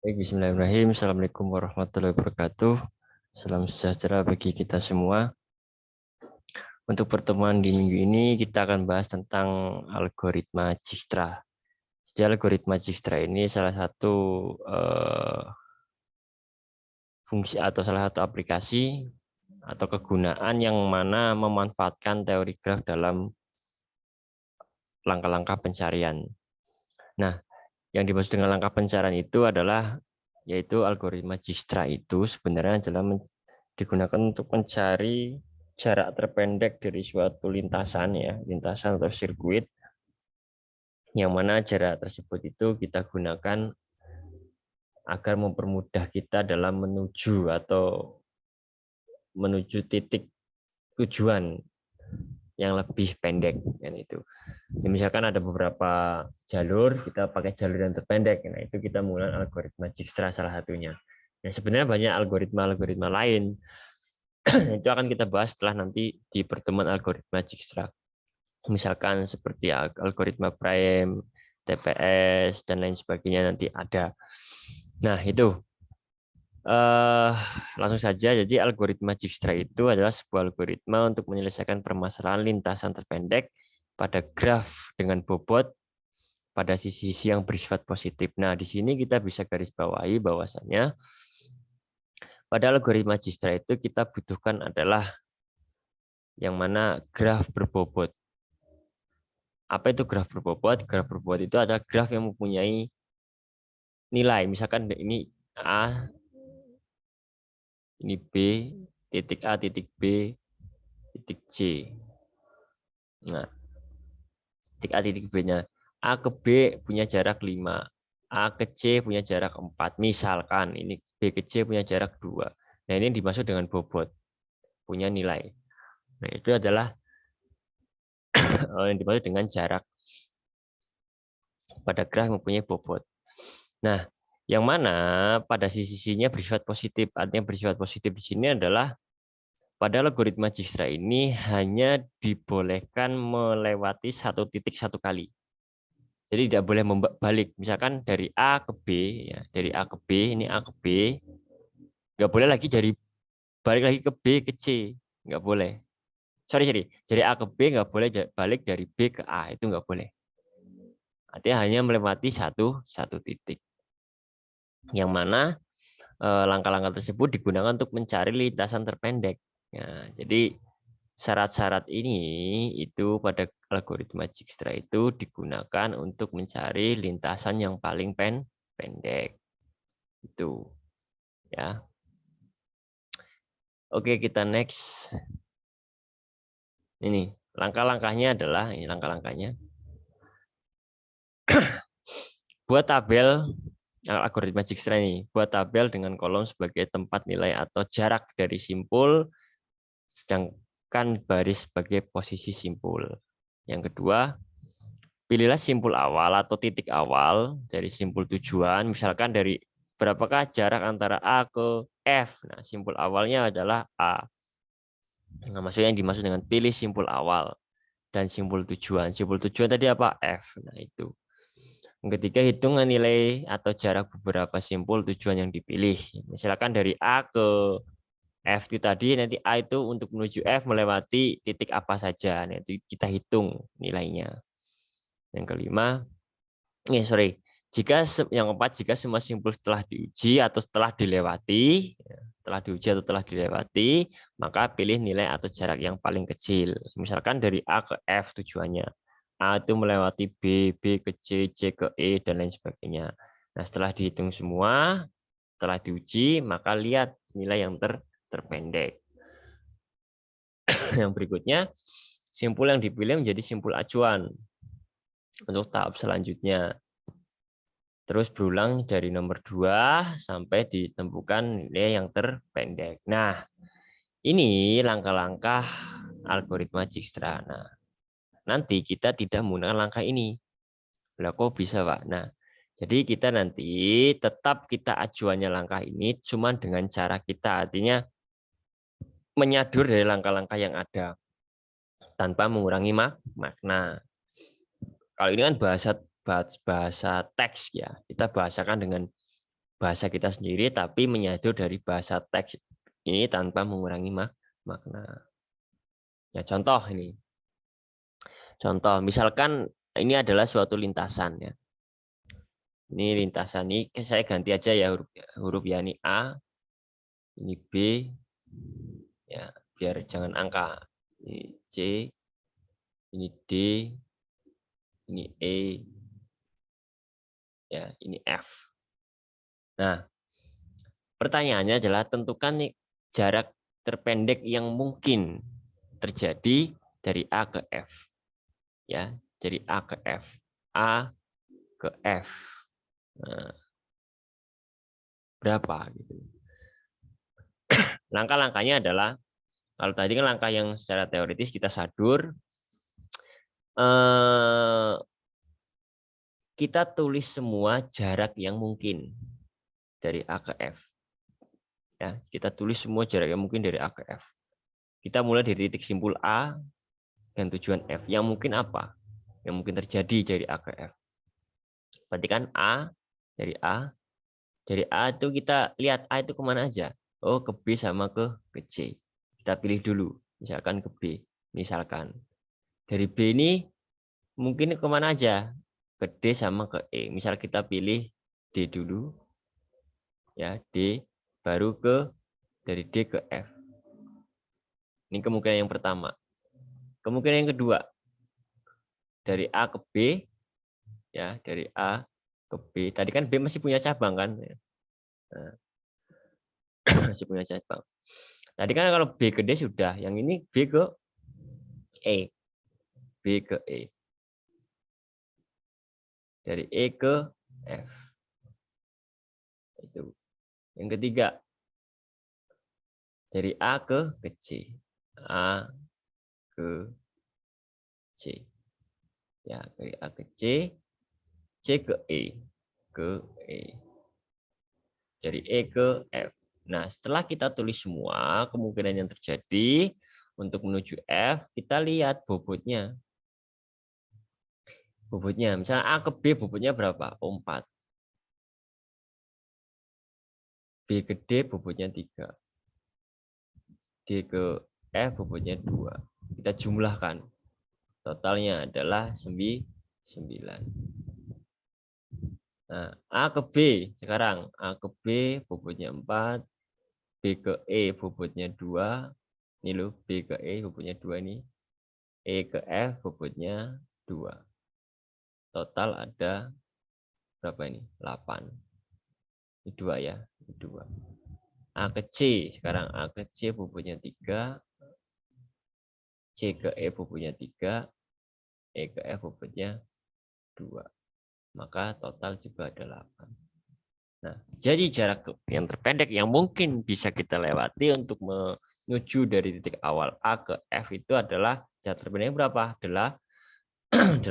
Baik, bismillahirrahmanirrahim. Assalamualaikum warahmatullahi wabarakatuh. Salam sejahtera bagi kita semua. Untuk pertemuan di minggu ini, kita akan bahas tentang algoritma Dijkstra. Jadi algoritma Dijkstra ini salah satu fungsi atau salah satu aplikasi atau kegunaan yang mana memanfaatkan teori graf dalam langkah-langkah pencarian. Nah, yang dimaksud dengan langkah pencarian itu adalah yaitu algoritma Dijkstra itu sebenarnya adalah digunakan untuk mencari jarak terpendek dari suatu lintasan ya, lintasan atau sirkuit yang mana jarak tersebut itu kita gunakan agar mempermudah kita dalam menuju titik tujuan yang lebih pendek kan itu. Jadi misalkan ada beberapa jalur, kita pakai jalur yang terpendek. Nah, itu kita menggunakan algoritma Dijkstra salah satunya. Nah, sebenarnya banyak algoritma-algoritma lain. Itu akan kita bahas setelah nanti di pertemuan algoritma Dijkstra. Misalkan seperti algoritma prime, TPS, dan lain sebagainya nanti ada. Nah, itu. Langsung saja, jadi algoritma Dijkstra itu adalah sebuah algoritma untuk menyelesaikan permasalahan lintasan terpendek pada graf dengan bobot pada sisi-sisi yang bersifat positif. Nah, di sini kita bisa garis bawahi bahwasannya pada algoritma Dijkstra itu kita butuhkan adalah yang mana graf berbobot. Apa itu graf berbobot? Graf berbobot itu adalah graf yang mempunyai nilai. Misalkan ini A, ini B, titik A, titik B, titik C. Nah, titik A, titik B-nya. A ke B punya jarak 5. A ke C punya jarak 4. Misalkan ini B ke C punya jarak 2. Nah, ini dimaksud dengan bobot. Punya nilai. Nah, itu adalah yang dimaksud dengan jarak pada graf mempunyai bobot. Nah, yang mana pada sisi-sisinya bersifat positif. Artinya bersifat positif di sini adalah pada algoritma Dijkstra ini hanya dibolehkan melewati satu titik satu kali. Jadi tidak boleh balik. Misalkan dari A ke B, ya, dari A ke B, ini A ke B, nggak boleh lagi dari balik lagi ke B ke C, nggak boleh. Sorry, dari A ke B nggak boleh balik dari B ke A, itu nggak boleh. Artinya hanya melewati satu titik. Yang mana langkah-langkah tersebut digunakan untuk mencari lintasan terpendek. Ya, jadi syarat-syarat ini itu pada algoritma Dijkstra itu digunakan untuk mencari lintasan yang paling pendek. Itu ya. Oke, kita next. Ini langkah-langkahnya adalah ini langkah-langkahnya. Buat tabel algoritma Dijkstra ini, buat tabel dengan kolom sebagai tempat nilai atau jarak dari simpul, sedangkan baris sebagai posisi simpul. Yang kedua, pilihlah simpul awal atau titik awal dari simpul tujuan, misalkan dari berapakah jarak antara A ke F. Nah, simpul awalnya adalah A. Nah, maksudnya yang dimaksud dengan pilih simpul awal dan simpul tujuan. Simpul tujuan tadi apa? F. Nah, itu. Yang ketiga, hitungan nilai atau jarak beberapa simpul tujuan yang dipilih. Misalkan dari A ke F itu tadi, nanti A itu untuk menuju F melewati titik apa saja. Nanti kita hitung nilainya. Yang kelima, yang keempat, jika semua simpul setelah diuji atau setelah dilewati, maka pilih nilai atau jarak yang paling kecil. Misalkan dari A ke F tujuannya. A itu melewati B, B ke C, C ke E, dan lain sebagainya. Nah, setelah dihitung semua, setelah diuji, maka lihat nilai yang terpendek. Yang berikutnya, simpul yang dipilih menjadi simpul acuan untuk tahap selanjutnya. Terus berulang dari nomor 2 sampai ditemukan nilai yang terpendek. Nah, ini langkah-langkah algoritma Dijkstra. Nah, nanti kita tidak menggunakan langkah ini. Lah kok bisa, Pak? Nah, jadi kita nanti tetap kita acuannya langkah ini cuma dengan cara kita. Artinya menyadur dari langkah-langkah yang ada tanpa mengurangi makna. Kalau ini kan bahasa teks ya. Kita bahasakan dengan bahasa kita sendiri, tapi menyatu dari bahasa teks ini tanpa mengurangi makna. Ya, contoh ini. Contoh, misalkan ini adalah suatu lintasan ya. Ini lintasan ini saya ganti aja ya huruf ya, ini A, ini B, ya biar jangan angka. Ini C, ini D, ini E, ya ini F. Nah, pertanyaannya adalah tentukan nih jarak terpendek yang mungkin terjadi dari A ke F. Ya, dari A ke F. A ke F. Nah, berapa gitu. Langkah-langkahnya adalah kalau tadi kan langkah yang secara teoritis kita sadur, kita tulis semua jarak yang mungkin dari A ke F. Ya, kita tulis semua jarak yang mungkin dari A ke F. Kita mulai dari titik simpul A dan tujuan F. Yang mungkin apa? Yang mungkin terjadi dari A ke F. Berarti kan A, dari A itu kita lihat A itu kemana aja. Oh, ke B sama ke C. Kita pilih dulu. Misalkan ke B. Misalkan. Dari B ini mungkin kemana aja. Ke D sama ke E. Misal kita pilih D dulu. Ya, D. Baru dari D ke F. Ini kemungkinan yang pertama. Kemungkinan yang kedua. Dari A ke B. Ya, dari A ke B. Tadi kan B masih punya cabang kan. Nah, masih punya cabang. Tadi kan kalau B ke D sudah. Yang ini B ke E. B ke E. Dari E ke F. Itu. Yang ketiga. Dari A ke C. A ke C. Ya, dari A ke C. C ke E. Ke E. Dari E ke F. Nah, setelah kita tulis semua kemungkinan yang terjadi untuk menuju F, kita lihat bobotnya. Bobotnya, misalnya A ke B bobotnya berapa? 4. B ke D bobotnya 3. D ke F bobotnya 2. Kita jumlahkan. Totalnya adalah 9. Nah, A ke B sekarang. A ke B bobotnya 4. B ke E bobotnya 2. Ini loh, B ke E bobotnya 2 ini. E ke F bobotnya 2. Total ada berapa ini? 8. Ini 2 ya. Ini 2. A ke C. Sekarang A ke C bobotnya 3. C ke E bobotnya 3. E ke F bobotnya 2. Maka total juga ada 8. Nah, jadi jarak yang terpendek yang mungkin bisa kita lewati untuk menuju dari titik awal A ke F itu adalah jarak terpendek berapa? Adalah 8.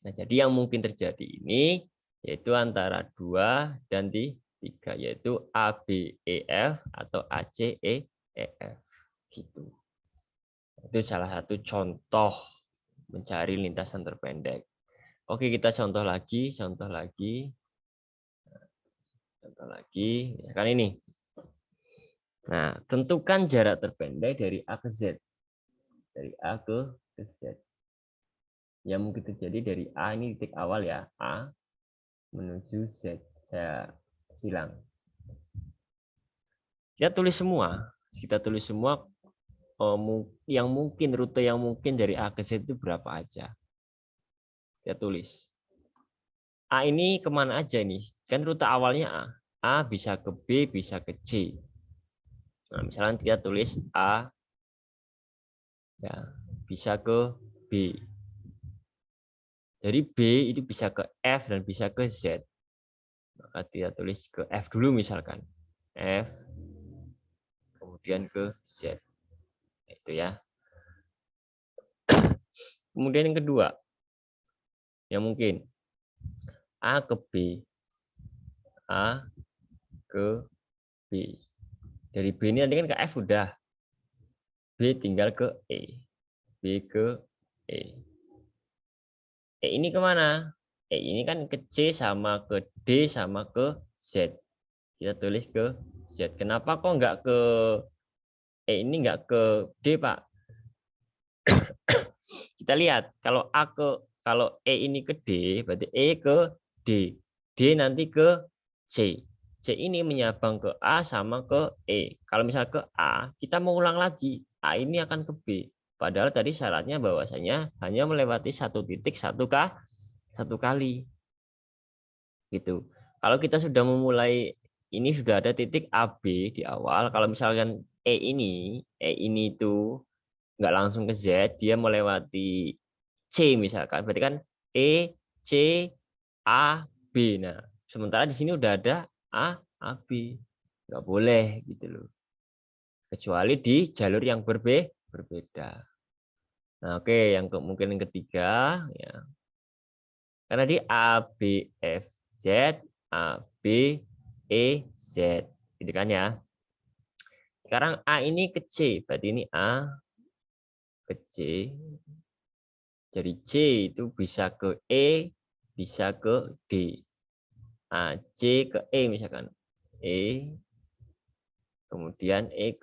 Nah, jadi yang mungkin terjadi ini yaitu antara 2 dan 3, yaitu ABEF atau ACEEF. Gitu. Itu salah satu contoh mencari lintasan terpendek. Oke, kita contoh lagi. Contoh lagi, kan ini. Nah, tentukan jarak terpendek dari A ke Z. Dari A ke Z. Yang mungkin terjadi dari A ini titik awal ya, A menuju Z. Saya silang. Kita tulis semua. Yang mungkin, rute yang mungkin dari A ke Z itu berapa aja. Kita tulis. A ini kemana aja nih? Kan rute awalnya A. A bisa ke B, bisa ke C. Nah, misalnya kita tulis A ya, bisa ke B. Dari B itu bisa ke F dan bisa ke Z. Maka kita tulis ke F dulu misalkan. F, kemudian ke Z. Itu ya. Kemudian yang kedua. Yang mungkin. A ke B. A ke B. Dari B ini nanti kan ke F udah. B tinggal ke E. B ke E. E ini kemana? E ini kan ke C sama ke D sama ke Z. Kita tulis ke Z. Kenapa kok nggak ke E ini nggak ke D, Pak? Kita lihat kalau E ini ke D, berarti E ke D. D nanti ke C. C ini menyabang ke A sama ke E. Kalau misalnya ke A, kita mau ulang lagi. A ini akan ke B. Padahal tadi syaratnya bahwasanya hanya melewati satu titik satu kali. Gitu. Kalau kita sudah memulai ini sudah ada titik AB di awal. Kalau misalkan E ini itu nggak langsung ke Z, dia melewati C misalkan. Berarti kan E, C, A, B. Nah, sementara di sini udah ada A, B. Nggak boleh gitu loh. Kecuali di jalur yang berbeda. Nah, oke, mungkin yang ketiga ya. Karena di A, B, F, Z, A, B, E, Z. Gitu kan ya. Sekarang A ini ke C, berarti ini A ke C. Jadi C itu bisa ke E, bisa ke D. A, C ke E misalkan. E, kemudian E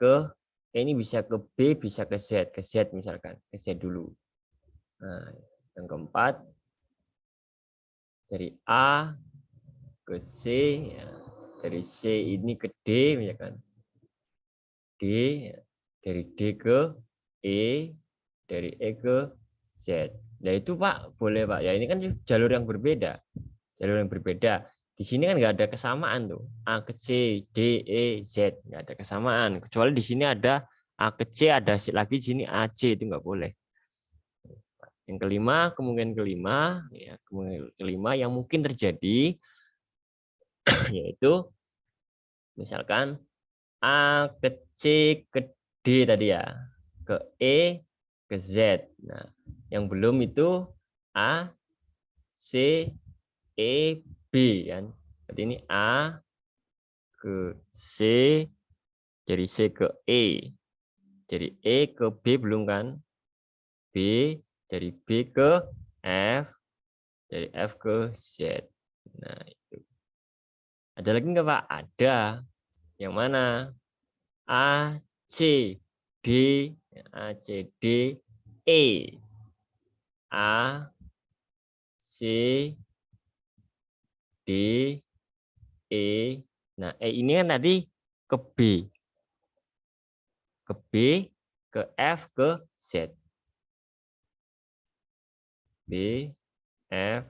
ini bisa ke B, bisa ke Z misalkan. Ke Z dulu. Nah, yang keempat, dari A ke C, ya. Dari C ini ke D misalkan. D, ya. Dari D ke E, dari E ke Z. Nah itu Pak, boleh Pak. Ya ini kan jalur yang berbeda. Jalur yang berbeda. Di sini kan nggak ada kesamaan tuh. A ke C, D, E, Z. Nggak ada kesamaan. Kecuali di sini ada A ke C, ada lagi di sini A, C. Itu nggak boleh. Yang kelima, kemungkinan kelima yang mungkin terjadi, yaitu misalkan A ke C ke D tadi ya. Ke E ke Z. Nah, yang belum itu A, C, E, B kan. Jadi ini A ke C, dari C ke E. Dari E ke B belum kan? B, dari B ke F, dari F ke Z. Nah, itu. Ada lagi nggak Pak? Ada. Yang mana? A, C, D, A, C, D, E. A, C, D, E. Nah, E ini kan tadi ke B. Ke B, ke F, ke Z. B, F,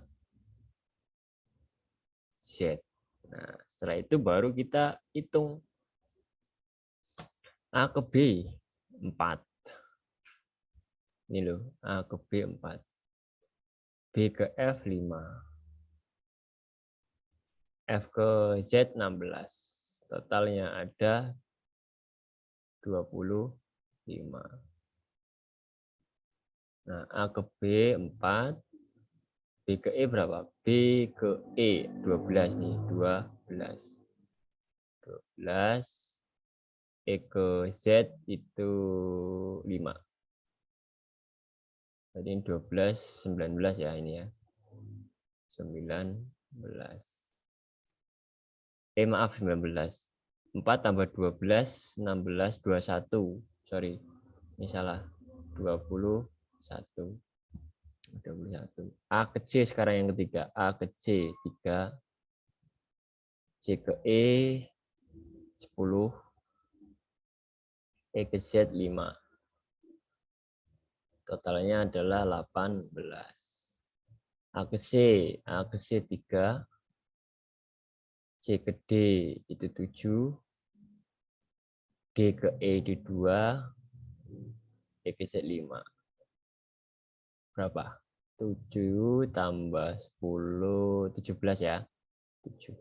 Z. Nah, setelah itu baru kita hitung A ke B 4. Ini loh, A ke B 4. B ke F 5. F ke Z 16. Totalnya ada 25. Nah, A ke B 4. B ke E berapa? B ke E 12 nih, 12. 12. E ke Z itu 5. Jadi 12, 19 ya ini ya. 19. Maaf 19. 4 tambah 12, 16, 21. Sorry, ini salah. 21. 21. A ke C sekarang yang ketiga. A ke C 3. C ke E 10. E ke Z 5. Totalnya adalah 18. A ke C. A ke C 3. C ke D itu 7. D ke E di 2. E ke Z 5. Berapa? 7 tambah 10, 17 ya. 17.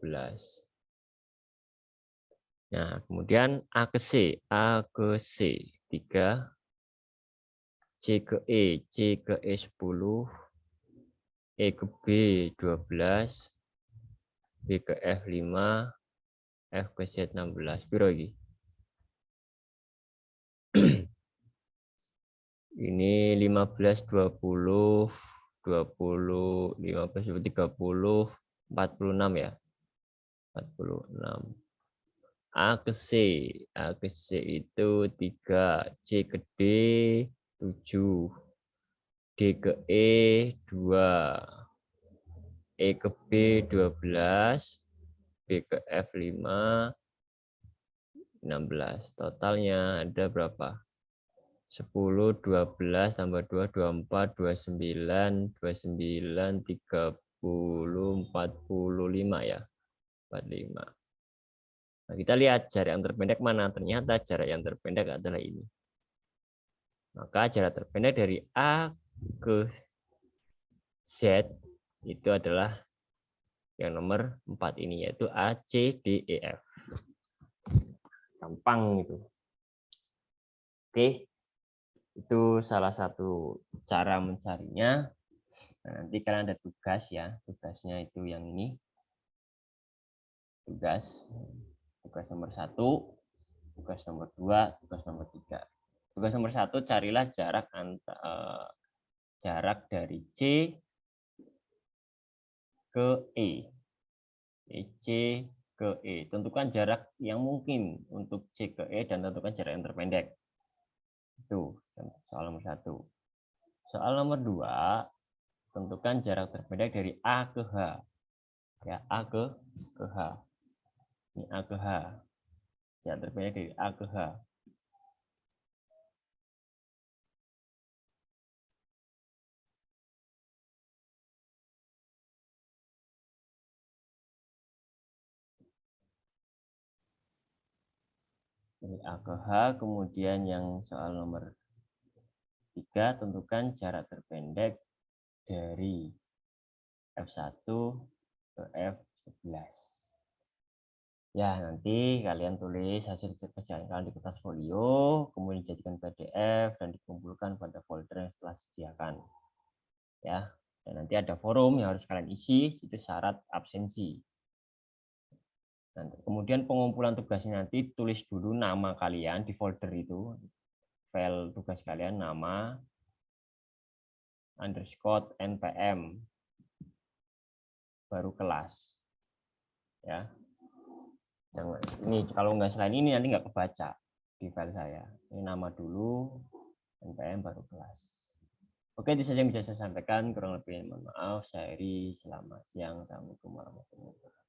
Nah, kemudian A ke C. A ke C 3. C ke E. C ke E 10. E ke B 12. B ke F 5. F ke Z 16. Piro lagi? Ini 15, 20, 20, 15, 30, 46 ya. 46. A ke C. A ke C itu 3. C ke D 7. D ke E 2. E ke B 12. B ke F 5. 16. Totalnya ada berapa? 10, 12, tambah 2, 24, 29, 29, 30, 45 ya. 45. Nah, kita lihat jarak yang terpendek mana. Ternyata jarak yang terpendek adalah ini. Maka jarak terpendek dari A ke Z itu adalah yang nomor 4 ini, yaitu A, C, D, E, F. Gampang itu. Oke, itu salah satu cara mencarinya. Nah, nanti kalian ada tugas ya. Tugasnya itu yang ini. Tugas nomor 1, tugas nomor 2, tugas nomor 3. Tugas nomor 1, carilah jarak dari C ke E. C ke E. Tentukan jarak yang mungkin untuk C ke E dan tentukan jarak yang terpendek. Itu soal nomor 1. Soal nomor 2, tentukan jarak terpendek dari A ke H. Ya, A ke H. Ini A ke H. Jarak terpendek dari A ke H. Dari A ke H, kemudian yang soal nomor 3, tentukan jarak terpendek dari F1 ke F11. Ya, nanti kalian tulis hasil kerjaan kalian di kertas folio, kemudian dijadikan PDF dan dikumpulkan pada folder yang setelah disediakan. Ya, dan nanti ada forum yang harus kalian isi, itu syarat absensi. Dan kemudian pengumpulan tugasnya nanti tulis dulu nama kalian di folder itu, file tugas kalian, nama underscore npm baru kelas. Ya, ini kalau nggak selain ini nanti nggak kebaca di file saya. Ini nama dulu, npm baru kelas. Oke, itu saja yang bisa saya sampaikan. Kurang lebihnya mohon maaf. Saya Eri, selamat siang. Assalamualaikum warahmatullahi wabarakatuh.